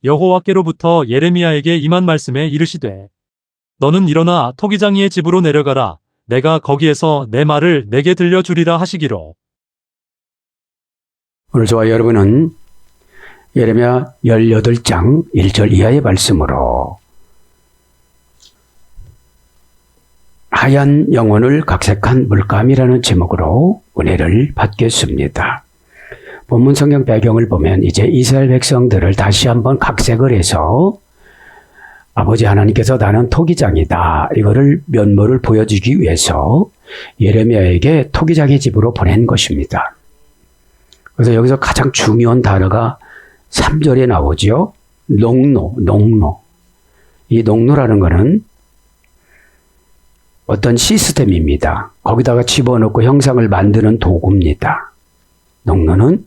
여호와께로부터 예레미야에게 임한 말씀에 이르시되 너는 일어나 토기장이의 집으로 내려가라. 내가 거기에서 내 말을 내게 들려주리라 하시기로. 오늘 저와 여러분은 예레미야 18장 1절 이하의 말씀으로 하얀 영혼을 각색한 물감이라는 제목으로 은혜를 받겠습니다. 본문 성경 배경을 보면 이제 이스라엘 백성들을 다시 한번 각색을 해서 아버지 하나님께서 나는 토기장이다, 이거를 면모를 보여주기 위해서 예레미야에게 토기장의 집으로 보낸 것입니다. 그래서 여기서 가장 중요한 단어가 3절에 나오죠. 농노. 이 농노라는 것은 어떤 시스템입니다. 거기다가 집어넣고 형상을 만드는 도구입니다. 농노는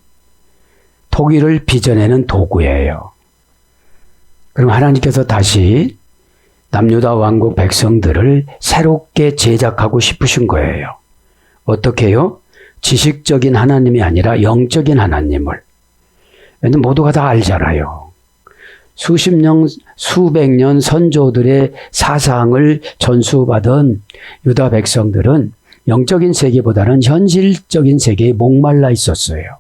토기를 빚어내는 도구예요. 그럼 하나님께서 다시 남유다 왕국 백성들을 새롭게 제작하고 싶으신 거예요. 어떻게요? 지식적인 하나님이 아니라 영적인 하나님을. 모두가 다 알잖아요. 수십 년, 수백 년 선조들의 사상을 전수받은 유다 백성들은 영적인 세계보다는 현실적인 세계에 목말라 있었어요.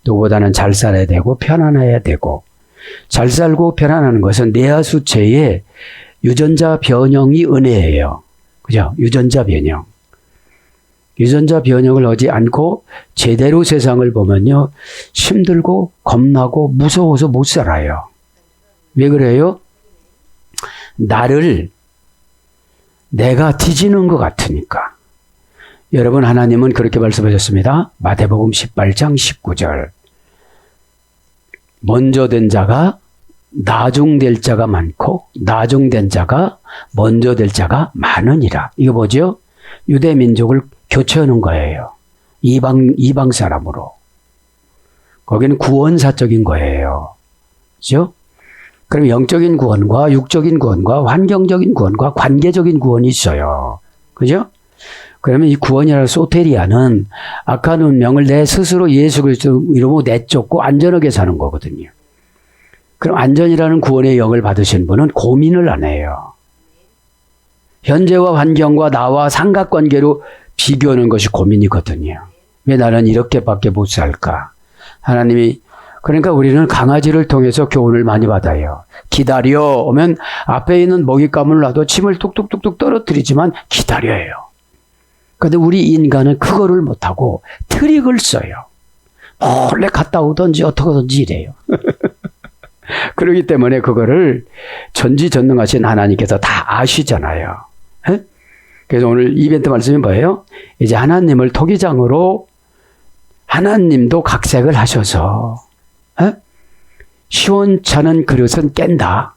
누구보다는 잘 살아야 되고 편안해야 되고, 잘 살고 편안한 것은 내하수체의 유전자 변형이 은혜예요. 그죠? 유전자 변형. 유전자 변형을 하지 않고 제대로 세상을 보면요, 힘들고 겁나고 무서워서 못 살아요. 왜 그래요? 내가 뒤지는 것 같으니까. 여러분, 하나님은 그렇게 말씀하셨습니다. 마태복음 18장 19절. 먼저 된 자가 나중될 자가 많고 나중된 자가 먼저 될 자가 많으니라. 이거 뭐죠? 유대 민족을 교체하는 거예요. 이방 사람으로. 거기는 구원사적인 거예요. 그죠? 그럼 영적인 구원과 육적인 구원과 환경적인 구원과 관계적인 구원이 있어요. 그죠? 그러면 이 구원이라는 소테리아는 악한 운명을 내 스스로 예수 그리스도 이름으로 내쫓고 안전하게 사는 거거든요. 그럼 안전이라는 구원의 영을 받으신 분은 고민을 안 해요. 현재와 환경과 나와 삼각관계로 비교하는 것이 고민이거든요. 왜 나는 이렇게밖에 못 살까? 하나님이, 그러니까 우리는 강아지를 통해서 교훈을 많이 받아요. 기다려 오면 앞에 있는 먹잇감을 놔도 침을 뚝뚝뚝뚝 떨어뜨리지만 기다려요. 그런데 우리 인간은 그거를 못하고 트릭을 써요. 몰래 갔다 오든지 어떻게든지 이래요. 그렇기 때문에 그거를 전지전능하신 하나님께서 다 아시잖아요. 에? 그래서 오늘 이벤트 말씀이 뭐예요? 이제 하나님을 토기장으로 하나님도 각색을 하셔서 시원찮은 그릇은 깬다.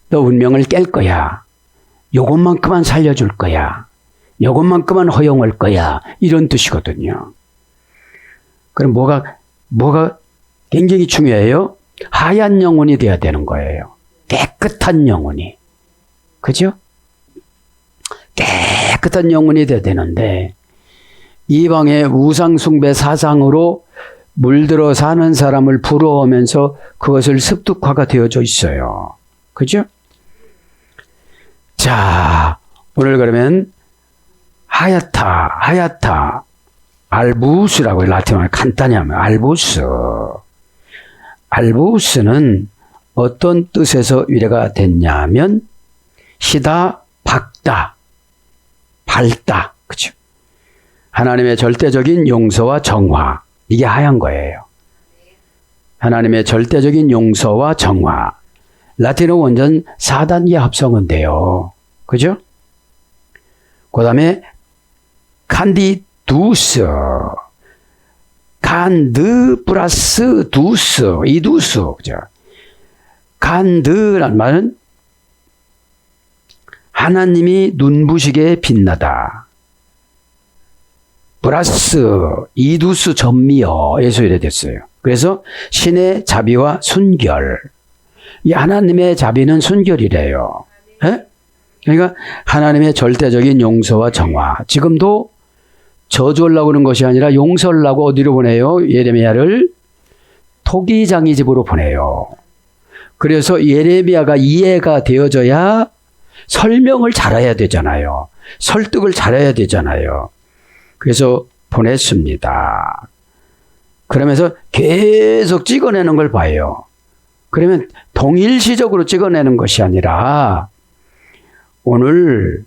너 운명을 깰 거야. 요것만큼만 살려줄 거야. 요것만큼만 허용할 거야. 이런 뜻이거든요. 그럼 뭐가 굉장히 중요해요? 하얀 영혼이 돼야 되는 거예요. 깨끗한 영혼이. 그죠? 깨끗한 영혼이 돼야 되는데 이방의 우상숭배 사상으로 물들어 사는 사람을 부러워하면서 그것을 습득화가 되어져 있어요. 그죠? 자, 오늘 그러면 하얗다, 알부스라고 라틴어로 간단히 하면 알부스는 어떤 뜻에서 유래가 됐냐면 희다, 박다, 밝다, 그죠? 하나님의 절대적인 용서와 정화, 이게 하얀 거예요. 하나님의 절대적인 용서와 정화. 라틴어 원전 4단계 합성어인데요. 그죠? 그 다음에 칸디두스, 칸드 플러스 두스, 이 두스, 그죠? 칸드란 말은 하나님이 눈부시게 빛나다. 플러스 이두스 전미어에서 유래됐어요. 그래서 신의 자비와 순결. 이 하나님의 자비는 순결이래요. 에? 그러니까 하나님의 절대적인 용서와 정화. 지금도 저주하려고 하는 것이 아니라 용서하려고 어디로 보내요? 예레미야를 토기장이 집으로 보내요. 그래서 예레미야가 이해가 되어져야 설명을 잘해야 되잖아요. 설득을 잘해야 되잖아요. 그래서 보냈습니다. 그러면서 계속 찍어내는 걸 봐요. 그러면 동일시적으로 찍어내는 것이 아니라 오늘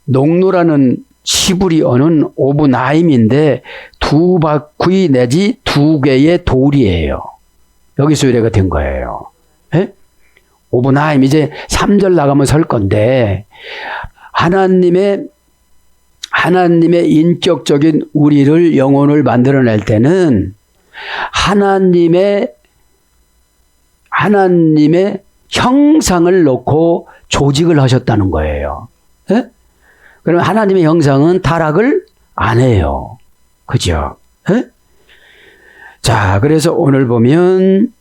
농노라는 시부리 어는 오브나임인데 두 바퀴 내지 두 개의 돌이에요. 여기서 유래가 된 거예요. 예? 오브나임 이제 3절 나가면 설 건데 하나님의 인격적인 우리를 영혼을 만들어낼 때는 하나님의 형상을 놓고 조직을 하셨다는 거예요. 예? 그럼 하나님의 형상은 타락을 안 해요. 그죠? 예? 자, 그래서 오늘 보면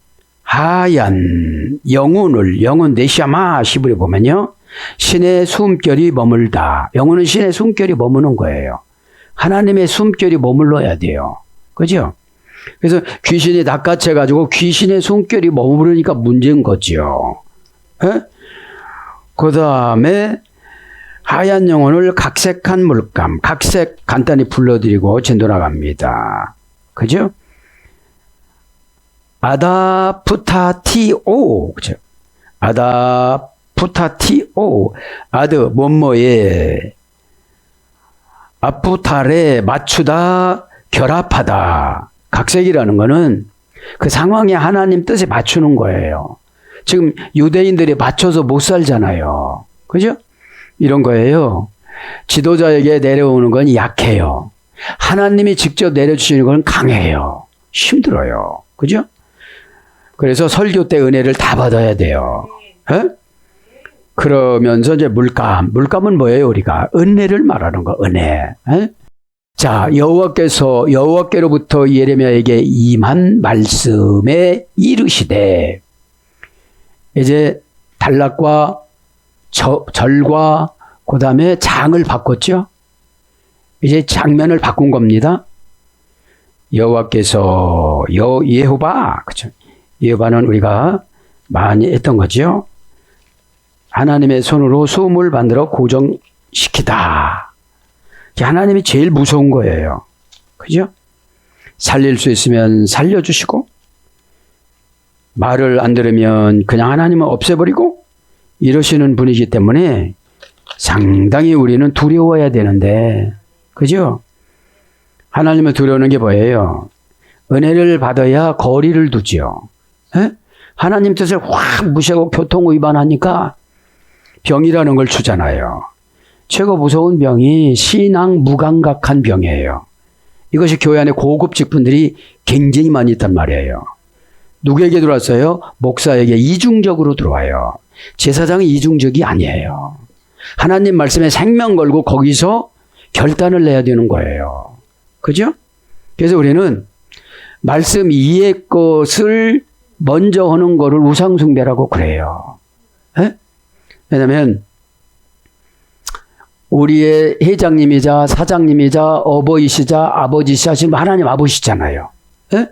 하얀 영혼 네샤마 시부리 보면요. 신의 숨결이 머물다. 영혼은 신의 숨결이 머무는 거예요. 하나님의 숨결이 머물러야 돼요. 그죠? 그래서 귀신이 낚아채가지고 귀신의 숨결이 머무르니까 문제인 거죠. 예? 그 다음에 하얀 영혼을 각색한 물감, 각색 간단히 불러드리고 진도 나갑니다. 그죠? 아다푸타티오, 그죠? 아다푸타티오, 아드, 뭐뭐에, 아푸타레, 맞추다, 결합하다. 각색이라는 거는 그 상황에 하나님 뜻에 맞추는 거예요. 지금 유대인들이 맞춰서 못 살잖아요. 그죠? 이런 거예요. 지도자에게 내려오는 건 약해요. 하나님이 직접 내려주시는 건 강해요. 힘들어요. 그죠? 그래서 설교 때 은혜를 다 받아야 돼요. 에? 그러면서 이제 물감은 뭐예요? 우리가 은혜를 말하는 거, 은혜. 에? 자, 여호와께로부터 예레미야에게 임한 말씀에 이르시되, 이제 단락과 절과 그 다음에 장을 바꿨죠. 이제 장면을 바꾼 겁니다. 여호와께서 예호바, 그렇죠? 예호바는 우리가 많이 했던 거죠. 하나님의 손으로 수음을 만들어 고정시키다. 하나님이 제일 무서운 거예요. 그죠? 살릴 수 있으면 살려주시고, 말을 안 들으면 그냥 하나님은 없애버리고, 이러시는 분이기 때문에 상당히 우리는 두려워야 되는데, 그죠? 하나님을 두려우는 게 뭐예요? 은혜를 받아야 거리를 두죠. 에? 하나님 뜻을 확 무시하고 교통 위반하니까 병이라는 걸 주잖아요. 최고 무서운 병이 신앙 무감각한 병이에요. 이것이 교회 안에 고급 직분들이 굉장히 많이 있단 말이에요. 누구에게 들어왔어요? 목사에게 이중적으로 들어와요. 제사장은 이중적이 아니에요. 하나님 말씀에 생명 걸고 거기서 결단을 내야 되는 거예요. 그죠? 그래서 우리는 말씀 이해 것을 먼저 하는 거를 우상숭배라고 그래요. 에? 왜냐하면 우리의 회장님이자 사장님이자 어버이시자 아버지시자 지금 하나님 아버지시잖아요. 에?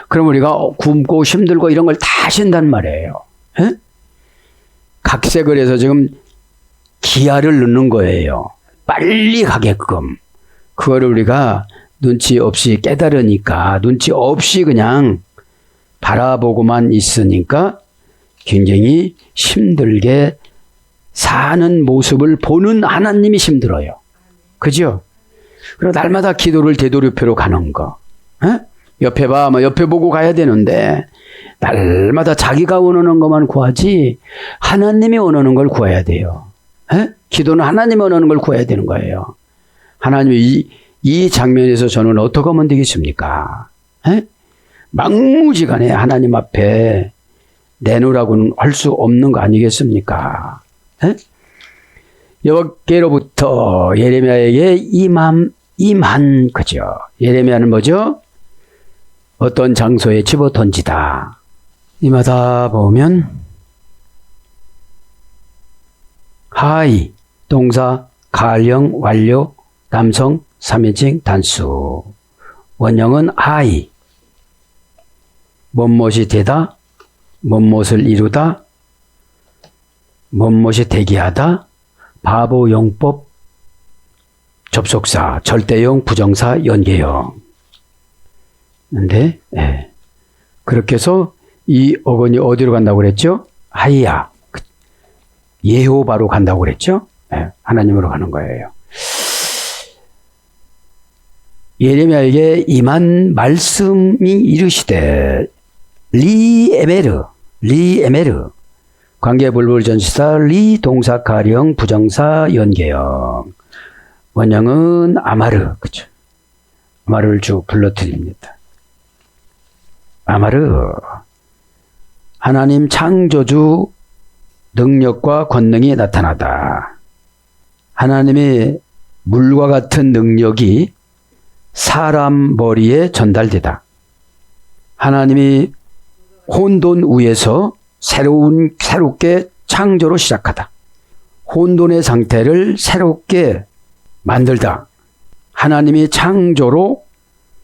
그럼 우리가 굶고 힘들고 이런 걸 다 하신단 말이에요. 에? 각색을 해서 지금 기아를 넣는 거예요. 빨리 가게끔. 그거를 우리가 눈치 없이 깨달으니까 눈치 없이 그냥 바라보고만 있으니까 굉장히 힘들게 사는 모습을 보는 하나님이 힘들어요. 그죠? 그리고 날마다 기도를 되돌이표로 가는 거. 에? 옆에 봐, 옆에 보고 가야 되는데 날마다 자기가 원하는 것만 구하지 하나님이 원하는 걸 구해야 돼요. 에? 기도는 하나님이 원하는 걸 구해야 되는 거예요. 하나님이 이 장면에서 저는 어떻게 하면 되겠습니까? 에? 막무지간에 하나님 앞에 내놓으라고는 할 수 없는 거 아니겠습니까? 에? 여호와께로부터 예레미야에게 임한 거죠. 예레미야는 뭐죠? 어떤 장소에 집어 던지다. 임하다 보면 하이 동사 가령 완료 남성 3인칭 단수 원형은 하이 뭐뭇이 되다, 뭐뭇을 이루다, 뭐뭇이 대기하다, 바보용법, 접속사, 절대용, 부정사, 연계형. 근데 그렇게 해서 이 어근이 어디로 간다고 그랬죠? 하이야, 예호바로 간다고 그랬죠? 하나님으로 가는 거예요. 예레미야에게 임한 말씀이 이르시되 리에메르 관계불불전치사 리 동사 가령 부정사 연계형. 원형은 아마르, 그죠? 아마르를 쭉 불러드립니다. 아마르, 하나님 창조주 능력과 권능이 나타나다. 하나님의 물과 같은 능력이 사람 머리에 전달되다. 하나님이 혼돈 위에서 새롭게 창조로 시작하다. 혼돈의 상태를 새롭게 만들다. 하나님이 창조로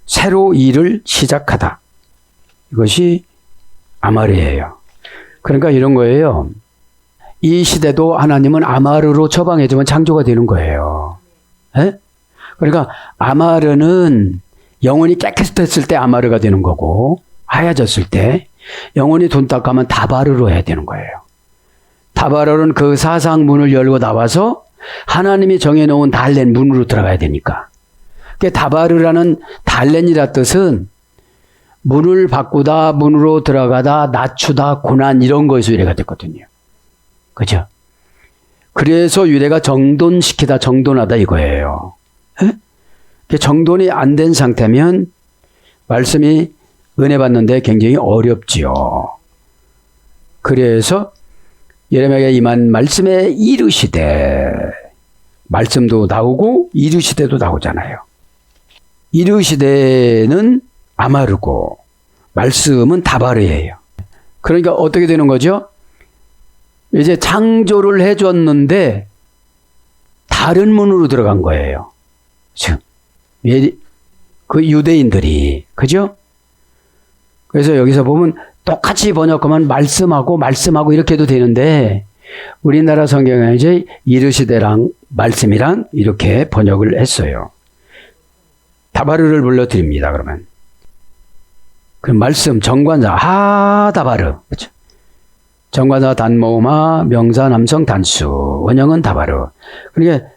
새로 일을 시작하다. 이것이 아마르예요. 그러니까 이런 거예요. 이 시대도 하나님은 아마르로 처방해주면 창조가 되는 거예요. 에? 그러니까 아마르는 영혼이 깨끗했을 때 아마르가 되는 거고, 하얘졌을 때 영혼이 돈딱하면 다바르로 해야 되는 거예요. 다바르는 그 사상 문을 열고 나와서 하나님이 정해놓은 달렌 문으로 들어가야 되니까. 다바르라는 달렌이라 뜻은 문을 바꾸다, 문으로 들어가다, 낮추다, 고난 이런 거에서 유래가 됐거든요. 그죠? 그래서 유래가 정돈시키다, 정돈하다 이거예요. 정돈이 안 된 상태면 말씀이 은혜 받는데 굉장히 어렵지요. 그래서 예레미야에게 임한 말씀에 이르시되, 말씀도 나오고 이르시되도 나오잖아요. 이르시되는 아마르고 말씀은 다바르예요. 그러니까 어떻게 되는 거죠? 이제 창조를 해줬는데 다른 문으로 들어간 거예요. 지금 그 유대인들이, 그죠? 그래서 여기서 보면 똑같이 번역하면 말씀하고 이렇게 해도 되는데 우리나라 성경에 이제 이르시되랑 말씀이랑 이렇게 번역을 했어요. 다바르를 불러드립니다. 그러면 그 말씀 정관사 하다바르, 그렇죠? 정관사 단모음하 명사 남성 단수, 원형은 다바르. 그러니까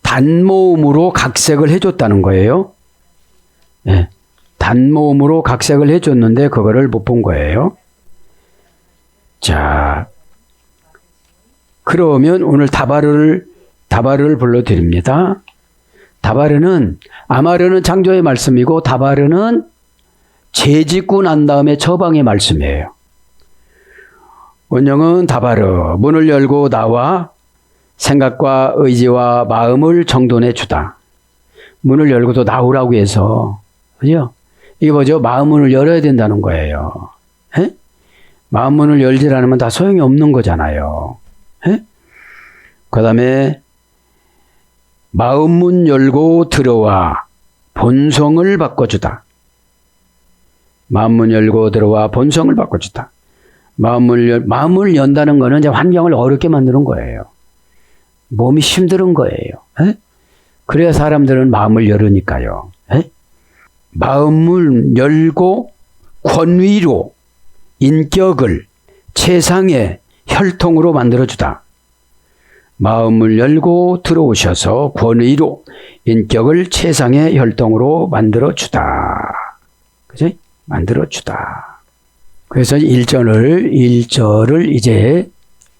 단모음으로 각색을 해줬다는 거예요. 네. 단모음으로 각색을 해줬는데 그거를 못 본 거예요. 자, 그러면 오늘 다바르를 불러드립니다. 다바르는, 아마르는 창조의 말씀이고 다바르는 재짓고 난 다음에 처방의 말씀이에요. 원형은 다바르, 문을 열고 나와 생각과 의지와 마음을 정돈해 주다. 문을 열고도 나오라고 해서, 그죠? 이게 뭐죠? 마음문을 열어야 된다는 거예요. 에? 마음문을 열지 않으면 다 소용이 없는 거잖아요. 그 다음에 마음문 열고 들어와 본성을 바꿔주다. 마음문 열고 들어와 본성을 바꿔주다. 마음을 연다는 거는 이제 환경을 어렵게 만드는 거예요. 몸이 힘든 거예요. 에? 그래야 사람들은 마음을 열으니까요. 에? 마음을 열고 권위로 인격을 최상의 혈통으로 만들어주다. 마음을 열고 들어오셔서 권위로 인격을 최상의 혈통으로 만들어주다. 그죠? 만들어주다. 그래서 1절을 이제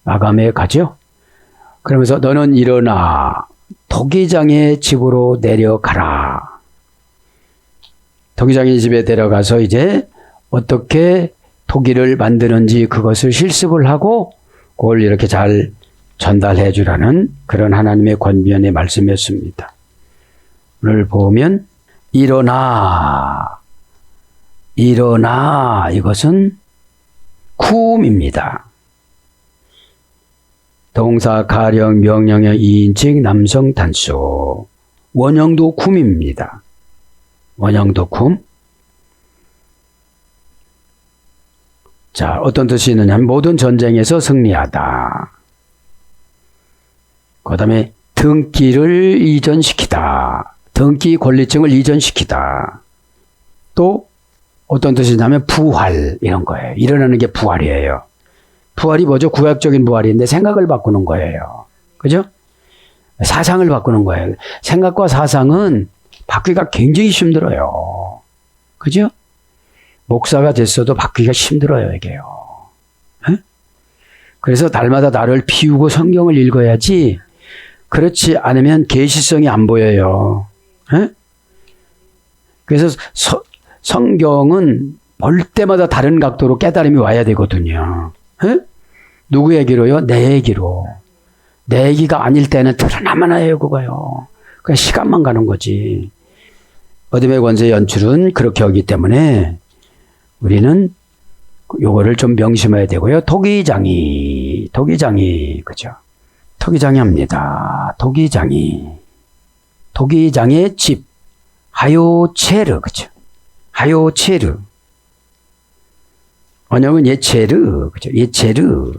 마감해 가죠. 그러면서 너는 일어나 토기장의 집으로 내려가라. 토기장의 집에 데려가서 이제 어떻게 토기를 만드는지 그것을 실습을 하고 그걸 이렇게 잘 전달해 주라는 그런 하나님의 권면의 말씀이었습니다. 오늘 보면 일어나 이것은 쿰입니다. 동사 가령 명령형 2인칭 남성 단수. 원형도 쿰입니다. 원형도 쿰. 자, 어떤 뜻이 있느냐 하면 모든 전쟁에서 승리하다. 그 다음에 등기를 이전시키다. 등기 권리증을 이전시키다. 또 어떤 뜻이 있냐면 부활 이런 거예요. 일어나는 게 부활이에요. 부활이 뭐죠? 구약적인 부활인데 생각을 바꾸는 거예요. 그죠? 사상을 바꾸는 거예요. 생각과 사상은 바뀌기가 굉장히 힘들어요. 그죠? 목사가 됐어도 바뀌기가 힘들어요, 이게요. 에? 그래서 날마다 나를 비우고 성경을 읽어야지 그렇지 않으면 계시성이 안 보여요. 에? 그래서 성경은 볼 때마다 다른 각도로 깨달음이 와야 되거든요. 에? 누구 얘기로요? 내 얘기로. 내 얘기가 아닐 때는 드러나만 해요, 그거요. 그냥 시간만 가는 거지. 어둠의 권세 연출은 그렇게 하기 때문에 우리는 요거를 좀 명심해야 되고요. 토기장이, 그죠? 토기장이 합니다. 토기장의 집, 하요체르, 그죠? 하요체르. 원형은 예체르, 그죠? 예체르.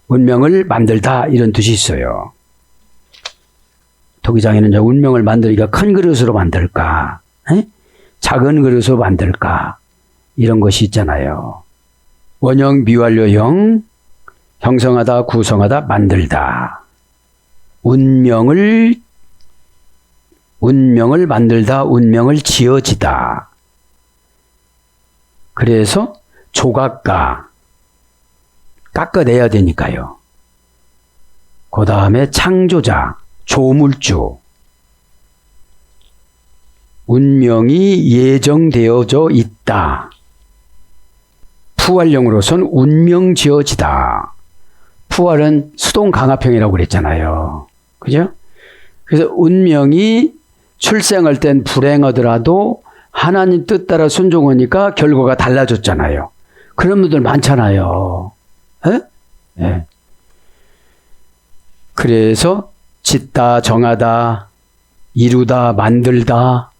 운명을 만들다, 이런 뜻이 있어요. 토기장에는 운명을 만들기가 큰 그릇으로 만들까, 에? 작은 그릇으로 만들까, 이런 것이 있잖아요. 원형, 미완료형, 형성하다, 구성하다, 만들다. 운명을 만들다, 운명을 지어지다. 그래서 조각가, 깎아내야 되니까요. 그 다음에 창조자, 조물주. 운명이 예정되어져 있다. 푸활용으로선 운명 지어지다. 푸활은 수동 강화평이라고 그랬잖아요. 그죠? 그래서 운명이 출생할 땐 불행하더라도 하나님 뜻 따라 순종하니까 결과가 달라졌잖아요. 그런 분들 많잖아요. 에? 예. 그래서 짓다, 정하다, 이루다, 만들다,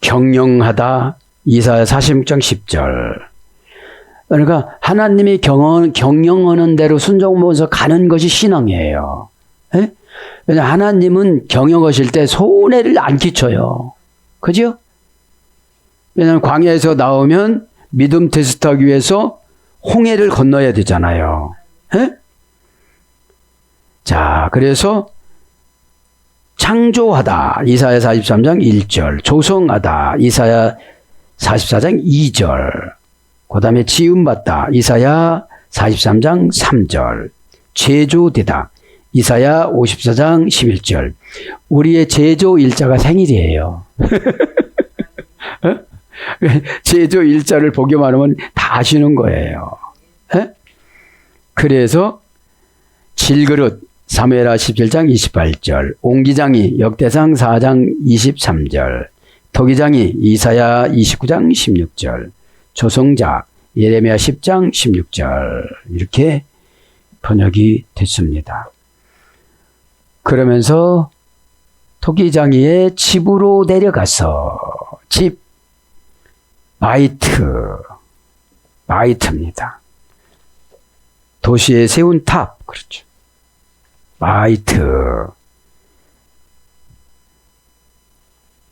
경영하다, 이사야 46장 10절. 그러니까 하나님이 경영하는 대로 순종하면서 가는 것이 신앙이에요. 에? 왜냐하면 하나님은 경영하실 때 손해를 안 끼쳐요. 그죠? 왜냐하면 광야에서 나오면 믿음 테스트하기 위해서 홍해를 건너야 되잖아요. 에? 자, 그래서 창조하다, 이사야 43장 1절, 조성하다, 이사야 44장 2절, 그 다음에 지음받다, 이사야 43장 3절, 제조되다, 이사야 54장 11절. 우리의 제조 일자가 생일이에요. 제조 일자를 보기만 하면 다 아시는 거예요. 에? 그래서 질그릇, 사무엘하 17장 28절, 옹기장이 역대상 4장 23절, 토기장이 이사야 29장 16절, 조성자 예레미야 10장 16절 이렇게 번역이 됐습니다. 그러면서 토기장이의 집으로 내려가서 집, 마이트입니다. 도시에 세운 탑, 그렇죠. 마이트.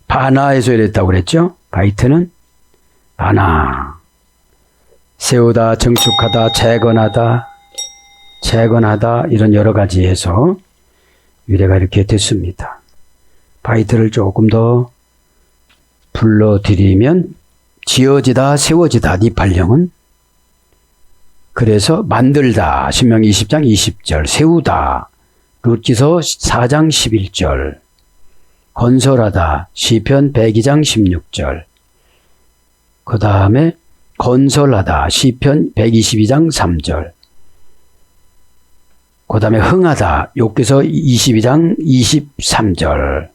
바나에서 이랬다고 그랬죠? 바이트는 바나. 세우다, 증축하다, 재건하다 이런 여러 가지에서 유래가 이렇게 됐습니다. 바이트를 조금 더 불러드리면 지어지다, 세워지다, 니팔령은 그래서 만들다, 신명기 20장 20절, 세우다, 룻기서 4장 11절, 건설하다, 시편 102장 16절, 그 다음에 건설하다, 시편 122장 3절, 그 다음에 흥하다, 욥기서 22장 23절,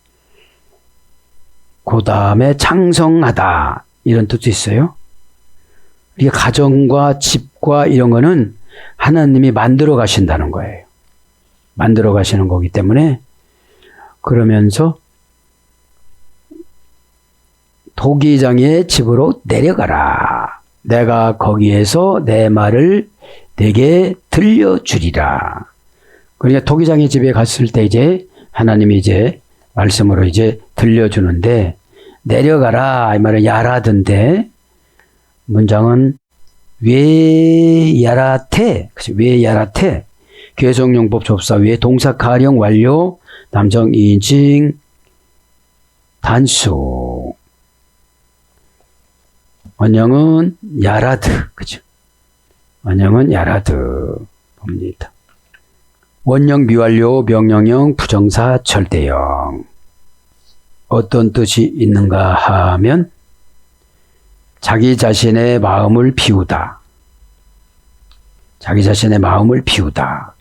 그 다음에 창성하다, 이런 뜻도 있어요. 이게 가정과 집과 이런 거는 하나님이 만들어 가신다는 거예요. 만들어 가시는 거기 때문에 그러면서 토기장의 집으로 내려가라. 내가 거기에서 내 말을 내게 들려주리라. 그러니까 토기장의 집에 갔을 때 이제 하나님이 이제 말씀으로 이제 들려주는데 내려가라 이 말은 야라든데 문장은 왜 야라테 그치 왜 야라테 개성용법 접사 왜 동사 가령 완료 남성 2인칭 단수 원형은 야라드 그죠 원형은 야라드 봅니다. 원형 미완료 명령형 부정사 절대형 어떤 뜻이 있는가 하면 자기 자신의 마음을 비우다. 자기 자신의 마음을 비우다.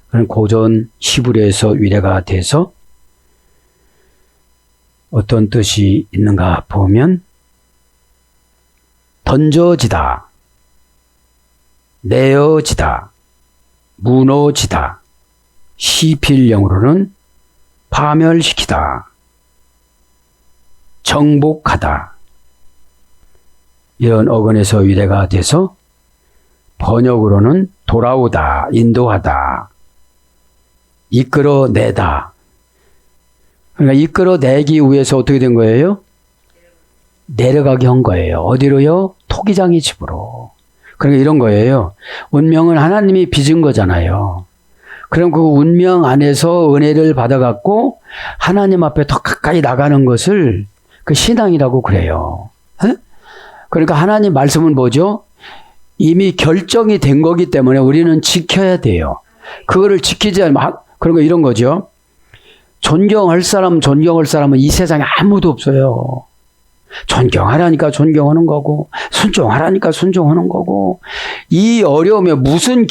그런 고전 히브리어에서 위례가 돼서 어떤 뜻이 있는가 보면 던져지다, 내어지다, 무너지다, 시필령으로는 파멸시키다, 정복하다 이런 어근에서 위례가 돼서 번역으로는 돌아오다, 인도하다, 이끌어내다. 그러니까 이끌어내기 위해서 어떻게 된 거예요? 내려가게 한 거예요. 어디로요? 토기장의 집으로. 그러니까 이런 거예요. 운명은 하나님이 빚은 거잖아요. 그럼 그 운명 안에서 은혜를 받아갖고 하나님 앞에 더 가까이 나가는 것을 그 신앙이라고 그래요. 에? 그러니까 하나님 말씀은 뭐죠? 이미 결정이 된 거기 때문에 우리는 지켜야 돼요. 그거를 지키지 않으면 그런 거 이런 거죠. 존경할 사람은 이 세상에 아무도 없어요. 존경하라니까 존경하는 거고 순종하라니까 순종하는 거고 이 어려움에 무슨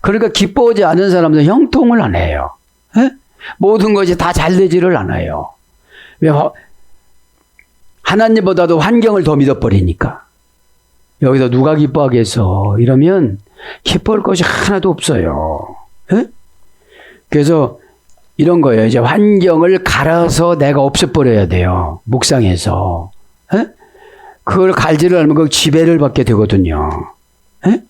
그러니까 기뻐하지 않은 사람들은 형통을 안 해요. 에? 모든 것이 다 잘 되지를 않아요. 왜? 하나님보다도 환경을 더 믿어버리니까. 여기서 누가 기뻐하겠어? 이러면 기뻐할 것이 하나도 없어요. 에? 그래서 이런 거예요. 이제 환경을 갈아서 내가 없애버려야 돼요. 묵상해서. 에? 그걸 갈지를 않으면 그 지배를 받게 되거든요. 에?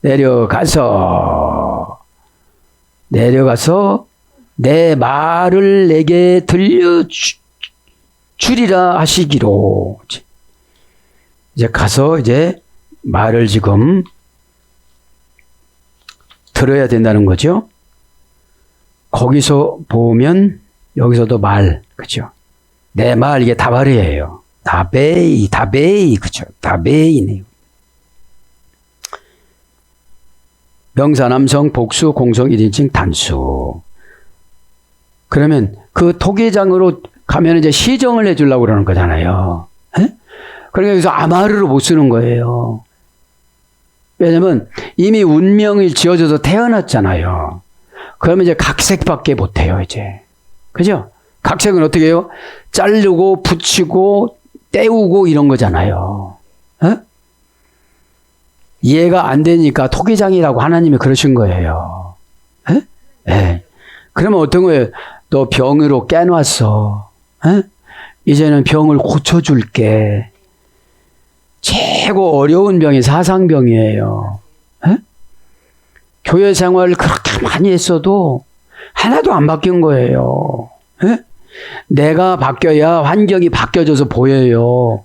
내려가서 내 말을 내게 들려주리라 하시기로. 이제 가서 이제 말을 지금 들어야 된다는 거죠. 거기서 보면 여기서도 말, 그죠? 내 말 이게 다발이에요. 다베이, 그죠? 다베이네요. 명사 남성 복수 공성 1인칭 단수. 그러면 그 토기장으로 가면 이제 시정을 해주려고 그러는 거잖아요. 에? 그러니까 여기서 아마르로 못 쓰는 거예요. 왜냐면 이미 운명이 지어져서 태어났잖아요. 그러면 이제 각색밖에 못해요, 이제. 그죠? 각색은 어떻게 해요? 자르고, 붙이고, 떼우고 이런 거잖아요. 에? 이해가 안 되니까 토기장이라고 하나님이 그러신 거예요. 에? 예. 그러면 어떤 거예요? 너 병으로 깨놨어. 에? 이제는 병을 고쳐줄게. 최고 어려운 병이 사상병이에요. 에? 교회 생활을 그렇게 많이 했어도 하나도 안 바뀐 거예요. 에? 내가 바뀌어야 환경이 바뀌어져서 보여요.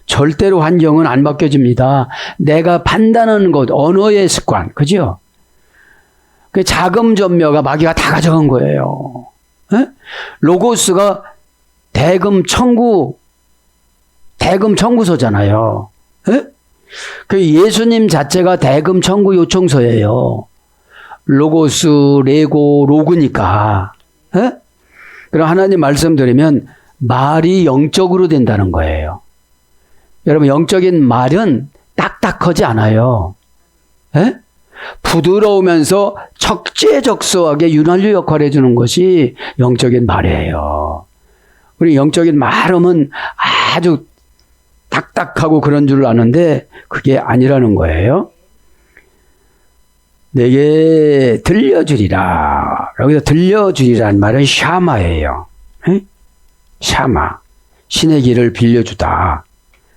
절대로 환경은 안 바뀌어집니다. 내가 판단하는 것, 언어의 습관, 그죠? 그 자금전묘가 마귀가 다 가져간 거예요. 에? 로고스가 대금 청구서잖아요. 에? 그 예수님 자체가 대금 청구 요청서예요. 로고스, 레고, 로그니까. 에? 그럼 하나님 말씀드리면 말이 영적으로 된다는 거예요. 여러분 영적인 말은 딱딱하지 않아요. 에? 부드러우면서 적재적소하게 윤활유 역할을 해주는 것이 영적인 말이에요. 우리 영적인 말음은 아주 딱딱하고 그런 줄 아는데 그게 아니라는 거예요. 내게 들려주리라. 여기서 들려주리라는 말은 샤마예요. 에? 샤마. 신의 길을 빌려주다.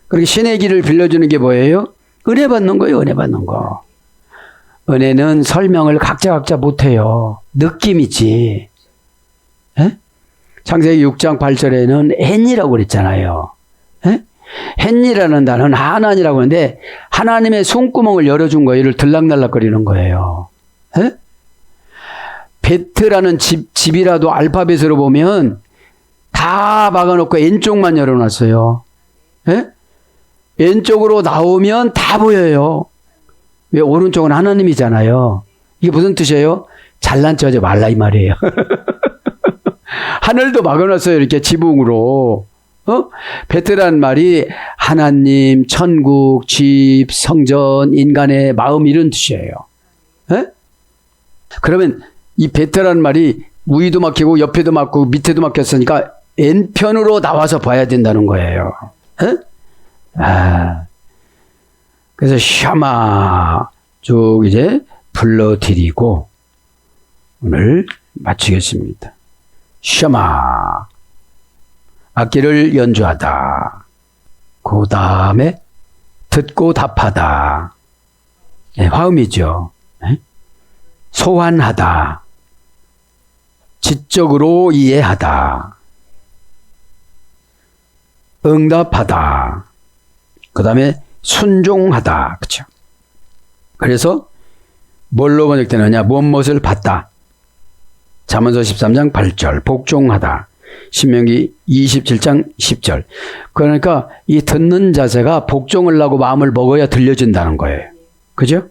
그렇게 신의 길을 빌려주는 게 뭐예요? 은혜 받는 거예요. 은혜 받는 거. 은혜는 설명을 각자 못해요. 느낌이지. 에? 창세기 6장 8절에는 헨이라고 그랬잖아요. 에? 헨이라는 단어는 하나님이라고 하는데 하나님의 손구멍을 열어준 거예요. 이를 들락날락거리는 거예요. 에? 베트라는 집이라도 알파벳으로 보면 다 막아놓고 N쪽만 열어놨어요. 에? 왼쪽으로 나오면 다 보여요. 왜? 오른쪽은 하나님이잖아요. 이게 무슨 뜻이에요? 잘난 척하지 말라 이 말이에요. 하늘도 막아놨어요. 이렇게 지붕으로. 베트라는 말이 하나님, 천국, 집, 성전, 인간의 마음 이런 뜻이에요. 에? 그러면 이 베트라는 말이 위도 막히고 옆에도 막고 밑에도 막혔으니까 N편으로 나와서 봐야 된다는 거예요. 에? 그래서 샤마 쭉 이제 불러드리고 오늘 마치겠습니다. 샤마 악기를 연주하다. 그 다음에 듣고 답하다. 네, 화음이죠. 네? 소환하다. 지적으로 이해하다. 응답하다. 그 다음에 순종하다. 그쵸? 그래서 뭘로 번역되느냐? 무엇을 받다. 잠언서 13장 8절. 복종하다. 신명기 27장 10절. 그러니까 이 듣는 자세가 복종을 하고 마음을 먹어야 들려진다는 거예요. 그죠?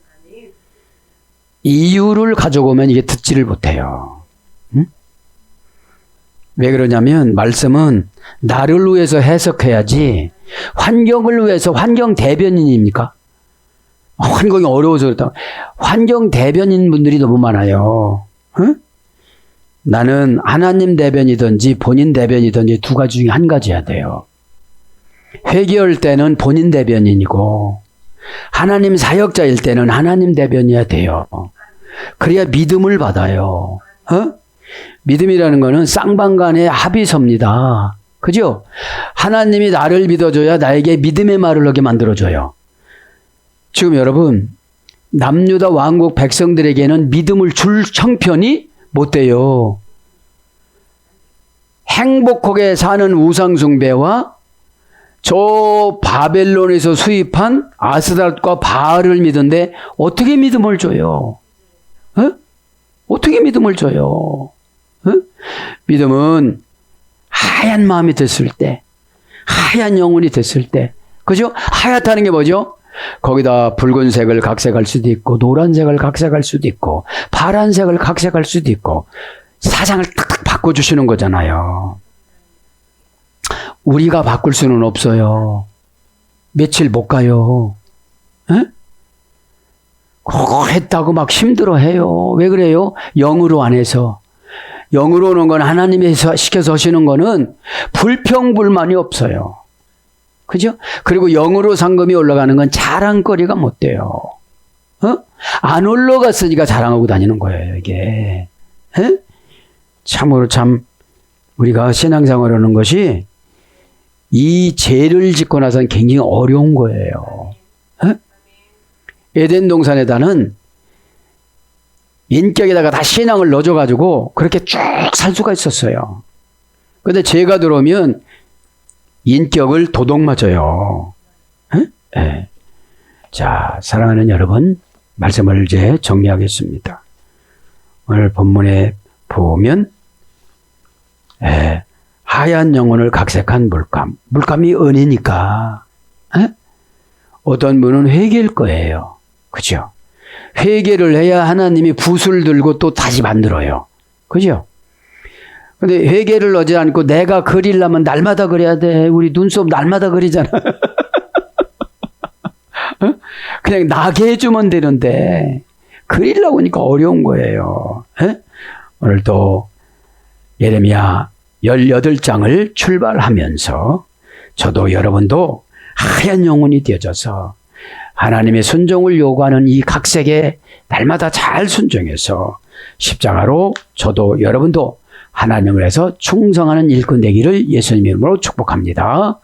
이유를 가져오면 이게 듣지를 못해요. 응? 왜 그러냐면 말씀은 나를 위해서 해석해야지 환경을 위해서 환경 대변인입니까? 환경이 어려워서 그렇다. 환경 대변인 분들이 너무 많아요. 응? 나는 하나님 대변이든지 본인 대변이든지 두 가지 중에 한 가지야 돼요. 회개할 때는 본인 대변인이고 하나님 사역자일 때는 하나님 대변이어야 돼요. 그래야 믿음을 받아요. 믿음이라는 거는 쌍방간의 합의서입니다. 그죠? 하나님이 나를 믿어줘야 나에게 믿음의 말을 하게 만들어줘요. 지금 여러분 남유다 왕국 백성들에게는 믿음을 줄 형편이 못 돼요. 행복하게 사는 우상숭배와 저 바벨론에서 수입한 아스다롯과 바알을 믿는데 어떻게 믿음을 줘요? 어떻게 믿음을 줘요? 믿음은 하얀 마음이 됐을 때, 하얀 영혼이 됐을 때, 그죠? 하얗다는 게 뭐죠? 거기다 붉은색을 각색할 수도 있고, 노란색을 각색할 수도 있고, 파란색을 각색할 수도 있고, 사상을 탁탁 바꿔주시는 거잖아요. 우리가 바꿀 수는 없어요. 며칠 못 가요. 에? 그거 했다고 막 힘들어해요. 왜 그래요? 영으로 안 해서. 영으로 오는 건 하나님이 시켜서 하시는 거는 불평불만이 없어요. 그죠? 그리고 영으로 상금이 올라가는 건 자랑거리가 못 돼요. 안 올라갔으니까 자랑하고 다니는 거예요, 이게. 에? 참으로 참 우리가 신앙생활 하는 것이 이 죄를 짓고 나서는 굉장히 어려운 거예요. 에덴 동산에다는 인격에다가 다 신앙을 넣어줘가지고 그렇게 쭉 살 수가 있었어요. 근데 죄가 들어오면 인격을 도둑 맞아요. 네. 자, 사랑하는 여러분, 말씀을 이제 정리하겠습니다. 오늘 본문에 보면 하얀 영혼을 각색한 물감. 물감이 은이니까 어떤 분은 회개일 거예요. 그죠? 회개를 해야 하나님이 붓을 들고 또 다시 만들어요. 그죠? 근데 회개를 하지 않고 내가 그리려면 날마다 그려야 돼. 우리 눈썹 날마다 그리잖아. 그냥 나게 해주면 되는데 그리려고 하니까 어려운 거예요. 오늘도 예레미야 18장을 출발하면서 저도 여러분도 하얀 영혼이 되어져서 하나님의 순종을 요구하는 이 각색에 날마다 잘 순종해서 십자가로 저도 여러분도 하나님을 해서 충성하는 일꾼 되기를 예수님 이름으로 축복합니다.